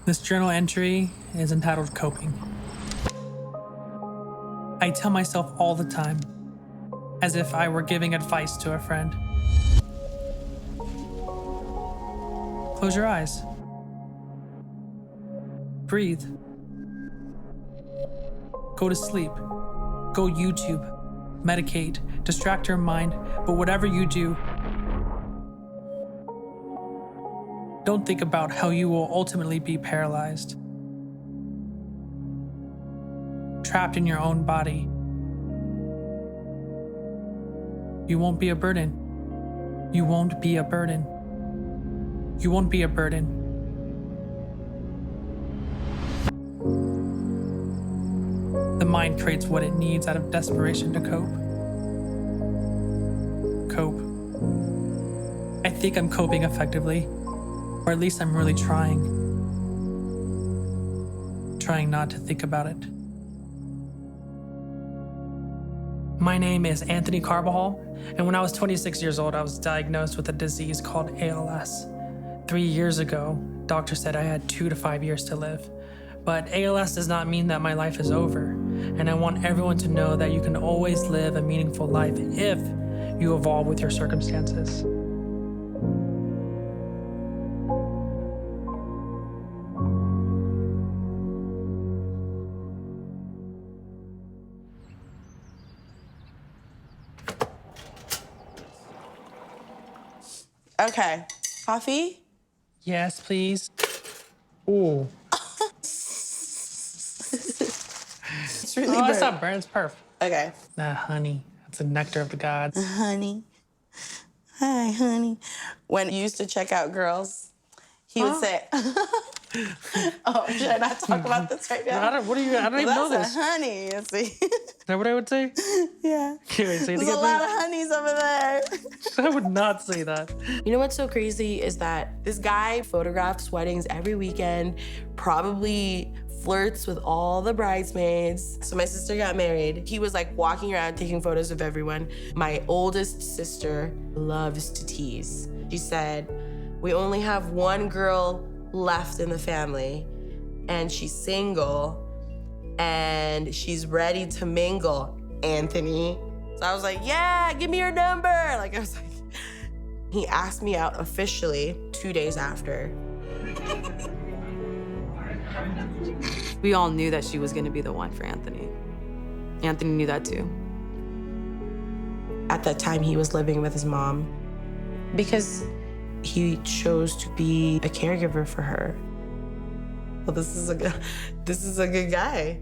This journal entry is entitled Coping. I tell myself all the time, as if I were giving advice to a friend. Close your eyes. Breathe. Go to sleep. Go YouTube. Medicate. Distract your mind. But whatever you do, don't think about how you will ultimately be paralyzed. Trapped in your own body. You won't be a burden. You won't be a burden. You won't be a burden. The mind creates what it needs out of desperation to cope. Cope. I think I'm coping effectively, or at least I'm really trying. Trying not to think about it. My name is Anthony Carbajal, and when I was 26 years old, I was diagnosed with a disease called ALS. 3 years ago, doctors said I had 2 to 5 years to live. But ALS does not mean that my life is over, and I want everyone to know that you can always live a meaningful life if you evolve with your circumstances. Okay, coffee? Yes, please. Ooh. It's really Oh, that's burnt. not burnt, it's perf. Okay. Honey. That's the nectar of the gods. Honey. Hi, honey. When you used to check out girls, he would say, oh, should I not talk about this right now? I don't even know That's this. a honey, you see. Is that what I would say? Yeah. Can I say it There's a again, lot of honeys over there. please? I would not say that. You know what's so crazy is that this guy photographs weddings every weekend, probably flirts with all the bridesmaids. So my sister got married. He was like walking around taking photos of everyone. My oldest sister loves to tease. She said, we only have one girl left in the family and she's single and she's ready to mingle, Anthony. So I was like, yeah, give me your number. Like, I was like, he asked me out officially 2 days after. We all knew that she was gonna be the one for Anthony. Anthony knew that too. At that time, he was living with his mom because he chose to be a caregiver for her. Well, this is a good guy.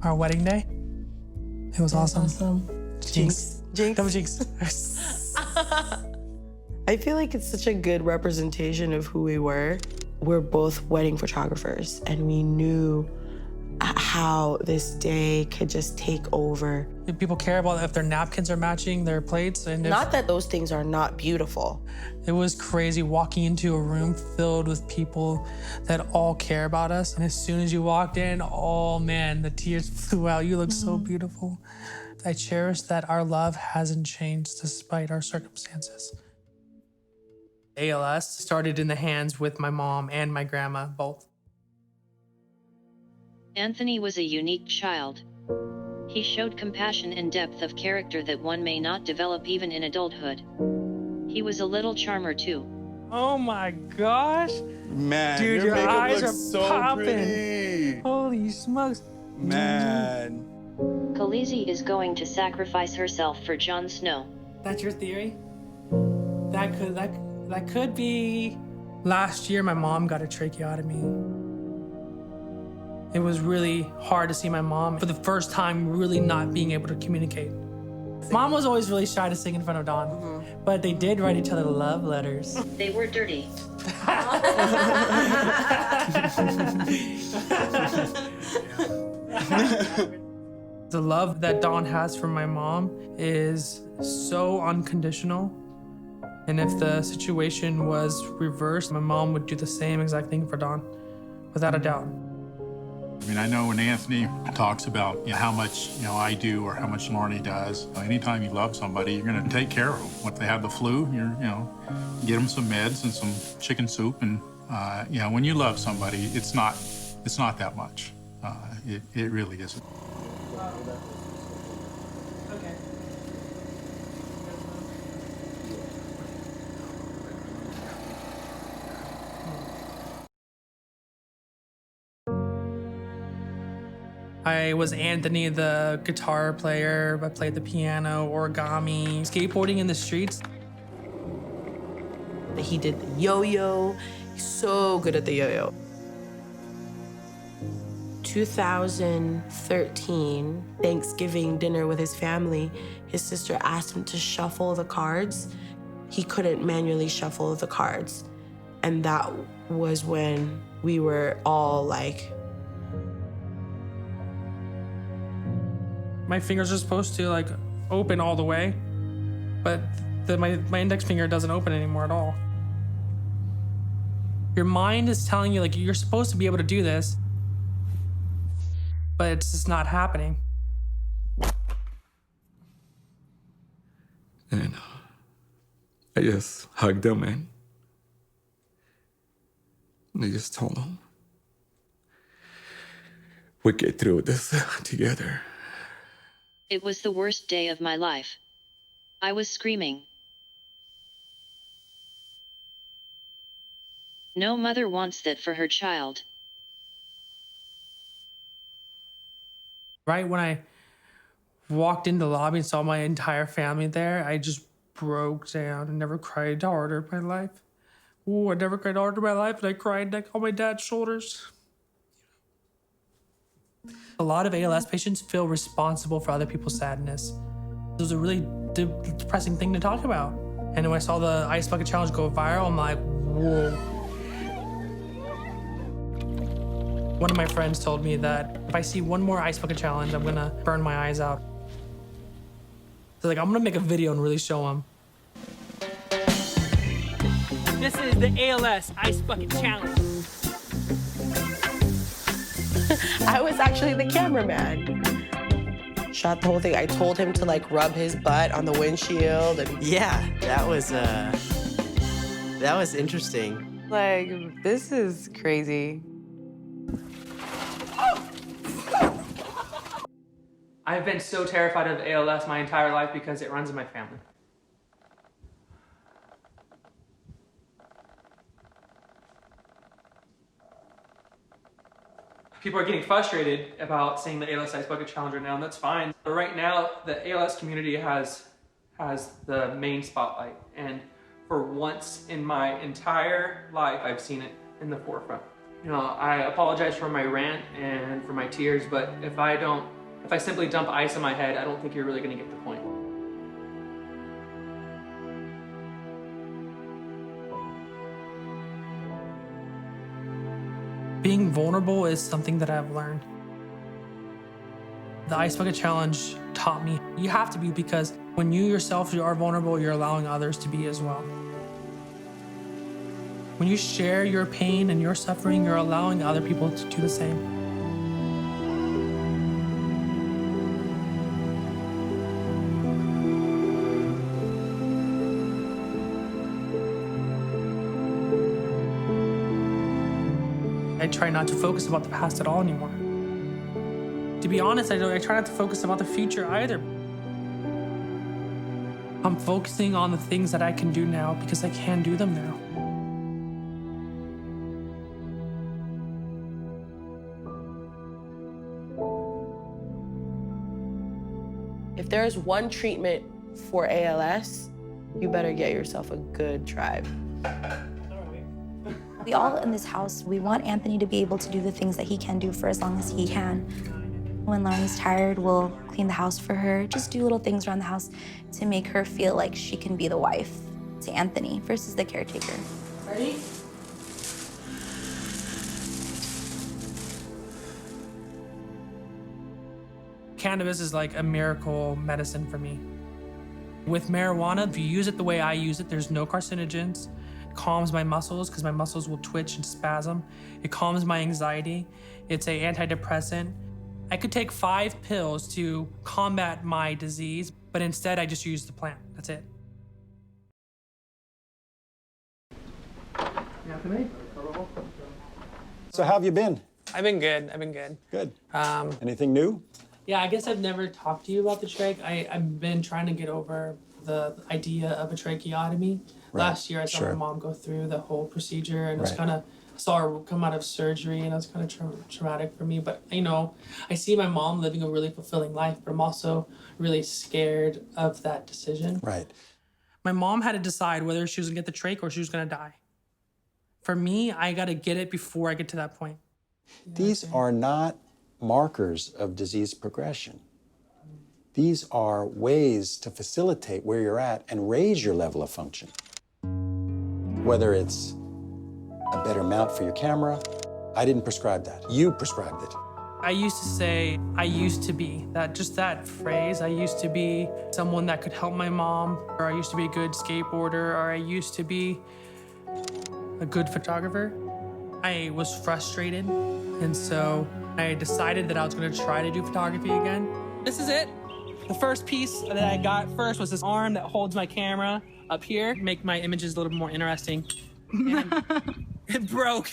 Our wedding day, it was awesome. Jinx. Double jinx. I feel like it's such a good representation of who we were. We're both wedding photographers, and we knew how this day could just take over. If people care about if their napkins are matching their plates, and Not that those things are not beautiful. it was crazy walking into a room filled with people that all care about us. And as soon as you walked in, oh man, the tears flew out. You look so beautiful. I cherish that our love hasn't changed despite our circumstances. ALS started in the hands with my mom and my grandma, both. Anthony was a unique child. He showed compassion and depth of character that one may not develop even in adulthood. He was a little charmer too. Oh my gosh. Man, Dude, your your makeup eyes looks are so popping. pretty. Holy smokes. Man. Khaleesi is going to sacrifice herself for Jon Snow. That's your theory? That could be. Last year, my mom got a tracheotomy. It was really hard to see my mom for the first time really not being able to communicate. Mom was always really shy to sing in front of Dawn, but they did write each other love letters. They were dirty. The love that Dawn has for my mom is so unconditional. And if the situation was reversed, my mom would do the same exact thing for Dawn, without a doubt. I mean, I know when Anthony talks about how much I do or how much Lorne does. Anytime you love somebody, you're gonna take care of them. If they have the flu, you're get them some meds and some chicken soup, and When you love somebody, it's not that much. It really isn't. Okay. I was Anthony, the guitar player. I played the piano, origami, skateboarding in the streets. He did the yo-yo. He's so good at the yo-yo. 2013, Thanksgiving dinner with his family, his sister asked him to shuffle the cards. He couldn't manually shuffle the cards. And that was when we were all like, My fingers are supposed to like open all the way, but my index finger doesn't open anymore at all. Your mind is telling you like you're supposed to be able to do this, but it's just not happening. And I just hugged them and I just told them, we get through this together. It was the worst day of my life. I was screaming. No mother wants that for her child. Right when I walked into the lobby and saw my entire family there, I just broke down and never cried harder in my life. Ooh, I never cried harder in my life, and I cried like on my dad's shoulders. A lot of ALS patients feel responsible for other people's sadness. It was a really depressing thing to talk about. And when I saw the Ice Bucket Challenge go viral, I'm like, whoa. One of my friends told me that if I see one more Ice Bucket Challenge, I'm gonna burn my eyes out. So like, I'm gonna make a video and really show them. This is the ALS Ice Bucket Challenge. I was actually the cameraman. Shot the whole thing. I told him to like rub his butt on the windshield and Yeah, that was interesting. Like, this is crazy. I've been so terrified of ALS my entire life because it runs in my family. People are getting frustrated about seeing the ALS Ice Bucket Challenge right now, and that's fine. But right now, the ALS community has the main spotlight, and for once in my entire life, I've seen it in the forefront. You know, I apologize for my rant and for my tears, but if I simply dump ice on my head, I don't think you're really gonna get the point. Being vulnerable is something that I've learned. The Ice Bucket Challenge taught me you have to be, because when you yourself are vulnerable, you're allowing others to be as well. When you share your pain and your suffering, you're allowing other people to do the same. I try not to focus about the past at all anymore. To be honest, I try not to focus about the future either. I'm focusing on the things that I can do now because I can do them now. if there's one treatment for ALS, you better get yourself a good tribe. We all in this house, we want Anthony to be able to do the things that he can do for as long as he can. When Lauren's tired, we'll clean the house for her, just do little things around the house to make her feel like she can be the wife to Anthony versus the caretaker. Ready? Cannabis is like a miracle medicine for me. With marijuana, if you use it the way I use it, there's no carcinogens. It calms my muscles because my muscles will twitch and spasm. It calms my anxiety. It's an antidepressant. I could take 5 pills to combat my disease, but instead I just use the plant. That's it. Anthony? So how have you been? I've been good. I've been good. Good. Anything new? Yeah, I guess I've never talked to you about the trach. I've been trying to get over the idea of a tracheotomy. Right. Last year, I saw my mom go through the whole procedure, and it was Right. kind of saw her come out of surgery, and it was kind of traumatic for me. But you know, I see my mom living a really fulfilling life, but I'm also really scared of that decision. Right. My mom had to decide whether she was gonna get the trach or she was gonna die. For me, I gotta get it before I get to that point. These are not markers of disease progression. These are ways to facilitate where you're at and raise your level of function. Whether it's a better mount for your camera, I didn't prescribe that. You prescribed it. I used to say, I used to be, that phrase, I used to be someone that could help my mom, or I used to be a good skateboarder, or I used to be a good photographer. I was frustrated, and so I decided that I was gonna try to do photography again. This is it. The first piece that I got first was this arm that holds my camera up here, make my images a little bit more interesting. And it broke.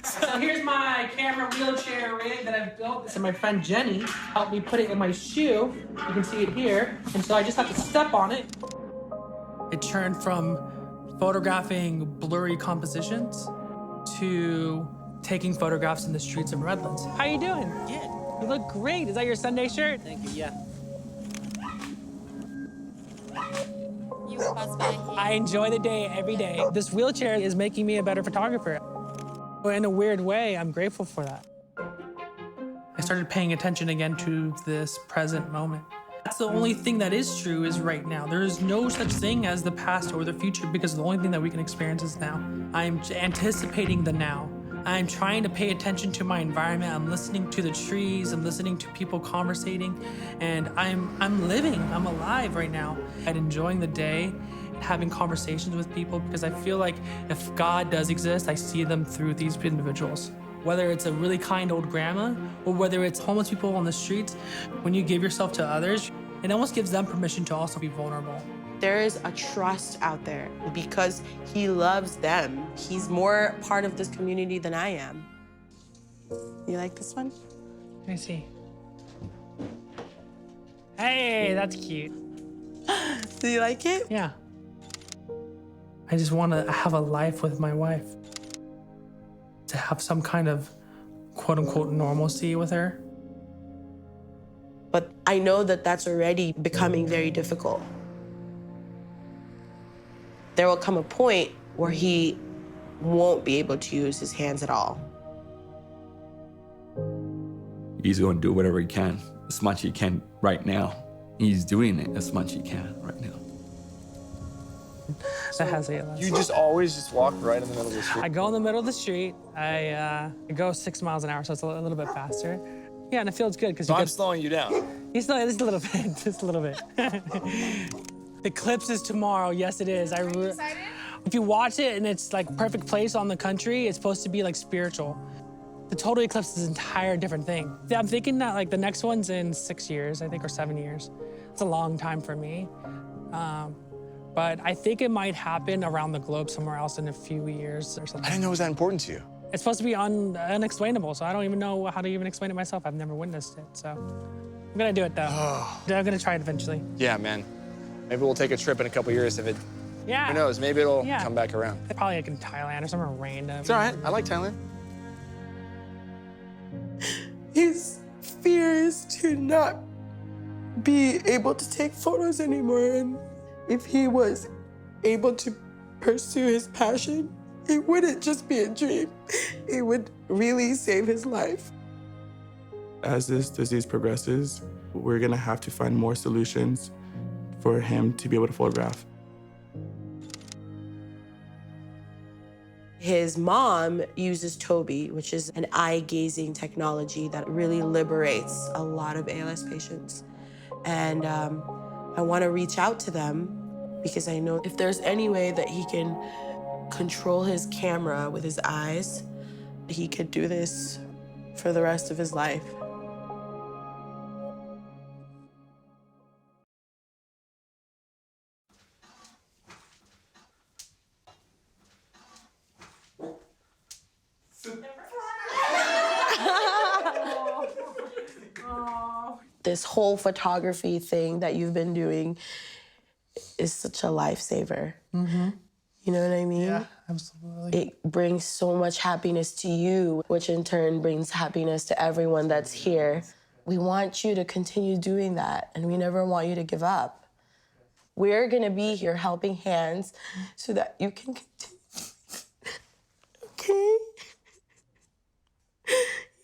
So here's my camera wheelchair rig that I've built. So my friend Jenny helped me put it in my shoe. You can see it here. And so I just have to step on it. It turned from photographing blurry compositions to taking photographs in the streets of Redlands. How you doing? Good. You look great. Is that your Sunday shirt? Thank you, yeah. I enjoy the day every day. This wheelchair is making me a better photographer. In a weird way, I'm grateful for that. I started paying attention again to this present moment. That's the only thing that is true is right now. There is no such thing as the past or the future because the only thing that we can experience is now. I'm anticipating the now. I'm trying to pay attention to my environment. I'm listening to the trees. I'm listening to people conversating, and I'm living. I'm alive right now. I'm enjoying the day, having conversations with people because I feel like if God does exist, I see them through these individuals. Whether it's a really kind old grandma or whether it's homeless people on the streets, when you give yourself to others, it almost gives them permission to also be vulnerable. There is a trust out there because he loves them. He's more part of this community than I am. You like this one? Let me see. Hey, that's cute. Do you like it? Yeah. I just want to have a life with my wife. To have some kind of quote unquote normalcy with her. But I know that that's already becoming very difficult. There will come a point where he won't be able to use his hands at all. He's going to do whatever he can, as much he can right now. He's doing it as much he can right now. That has ALS. You just always just walk right in the middle of the street? I go in the middle of the street. I go 6 miles an hour, so it's a little bit faster. Yeah, and it feels good because So I'm slowing you down. You slow just a little bit, just a little bit. The Eclipse is tomorrow. Yes, it is. Are you excited? If you watch it and it's like perfect place on the country, it's supposed to be like spiritual. The total eclipse is an entire different thing. I'm thinking that like the next one's in 6 years, I think, or 7 years. It's a long time for me. But I think it might happen around the globe somewhere else in a few years or something. I didn't know it was that important to you. It's supposed to be unexplainable, so I don't even know how to even explain it myself. I've never witnessed it, so I'm gonna do it though. I'm gonna try it eventually. Yeah, man. Maybe we'll take a trip in a couple years if it, Yeah. who knows, maybe it'll come back around. Probably like in Thailand or somewhere random. It's all right, I like Thailand. His fear is to not be able to take photos anymore. And if he was able to pursue his passion, it wouldn't just be a dream. It would really save his life. As this disease progresses, we're gonna have to find more solutions for him to be able to photograph. His mom uses Toby, which is an eye-gazing technology that really liberates a lot of ALS patients. And I want to reach out to them because I know if there's any way that he can control his camera with his eyes, he could do this for the rest of his life. this whole photography thing that you've been doing is such a lifesaver. Mm-hmm. You know what I mean? Yeah, absolutely. It brings so much happiness to you, which in turn brings happiness to everyone that's here. We want you to continue doing that, and we never want you to give up. We're gonna be here helping hands so that you can continue. Okay?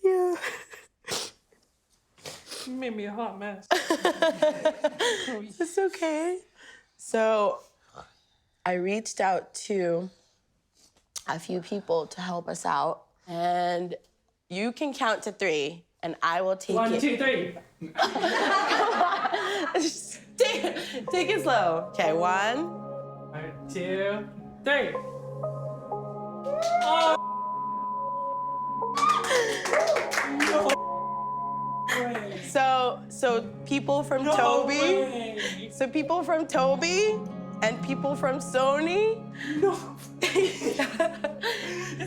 Yeah. You made me a hot mess. It's okay. So I reached out to a few people to help us out, and you can count to 3, and I will take it. 1, 2, 3. Come on. Just take it slow. Okay, 1. 2, 3. So people from Toby. So people from Toby and people from Sony. No. Is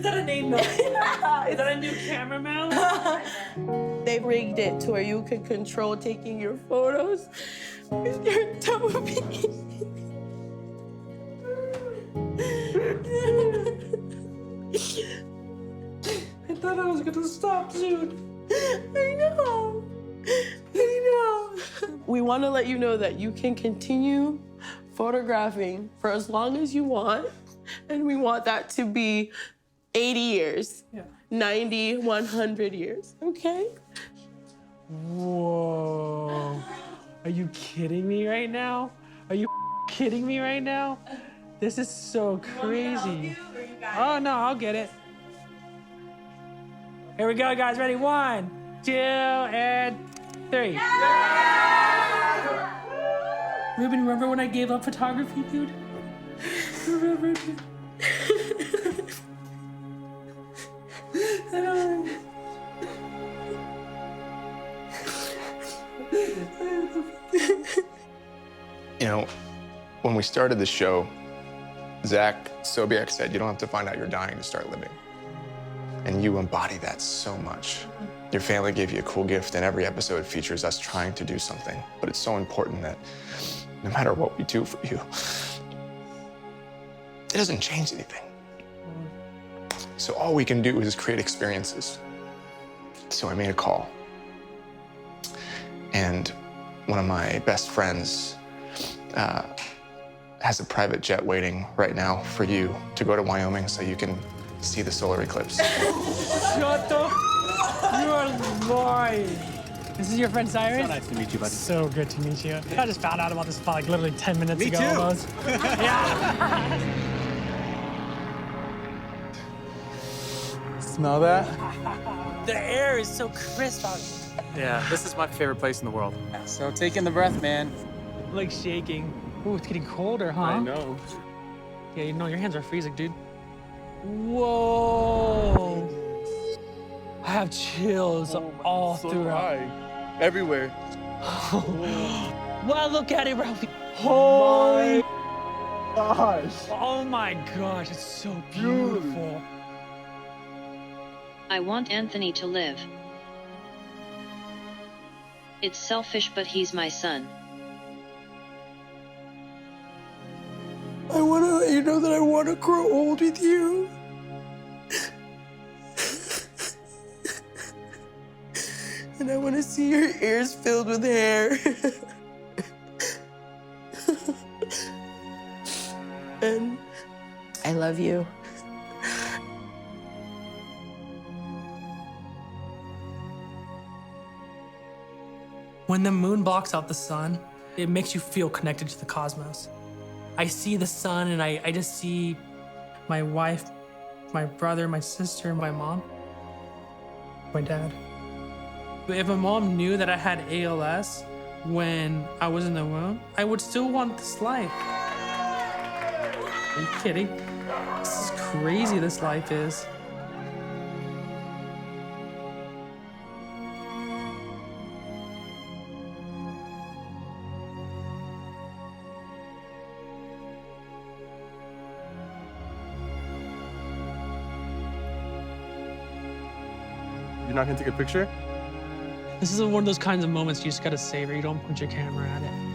that a name? No. Is that a new camera mount? They rigged it to where you could control taking your photos with your Toby. I thought I was gonna stop soon. I know. We want to let you know that you can continue photographing for as long as you want, and we want that to be 80 years, 90, 100 years, okay? Whoa. Are you kidding me right now? Are you kidding me right now? This is so crazy. Oh, no, I'll get it. Here we go, guys. Ready? 1, 2, and 3. Ruben, remember when I gave up photography, dude? Remember, dude? You know, when we started the show, Zach Sobiek said, you don't have to find out you're dying to start living. And you embody that so much. Your family gave you a cool gift, and every episode features us trying to do something. But it's so important that no matter what we do for you, it doesn't change anything. So all we can do is create experiences. So I made a call. And one of my best friends has a private jet waiting right now for you to go to Wyoming so you can see the solar eclipse. Shut up! You are lying. This is your friend Cyrus? So nice to meet you, buddy. So good to meet you. I just found out about this like literally 10 minutes ago. Me too. Almost. Yeah. Smell that? The air is so crisp out. Yeah, this is my favorite place in the world. So take in the breath, man. Like shaking. Ooh, it's getting colder, huh? I know. Yeah, you know, your hands are freezing, dude. Whoa. I have chills all throughout. Everywhere. Well, look at it, Ralphie. Oh my gosh. Oh my gosh, it's so beautiful. I want Anthony to live. It's selfish, but he's my son. I want to let you know that I want to grow old with you. And I want to see your ears filled with hair. And I love you. When the moon blocks out the sun, it makes you feel connected to the cosmos. I see the sun and I just see my wife, my brother, my sister, my mom, my dad. But if my mom knew that I had ALS when I was in the womb, I would still want this life. Are you kidding? This is crazy, this life is. You're not gonna take a picture? This is one of those kinds of moments you just gotta savor. You don't point your camera at it.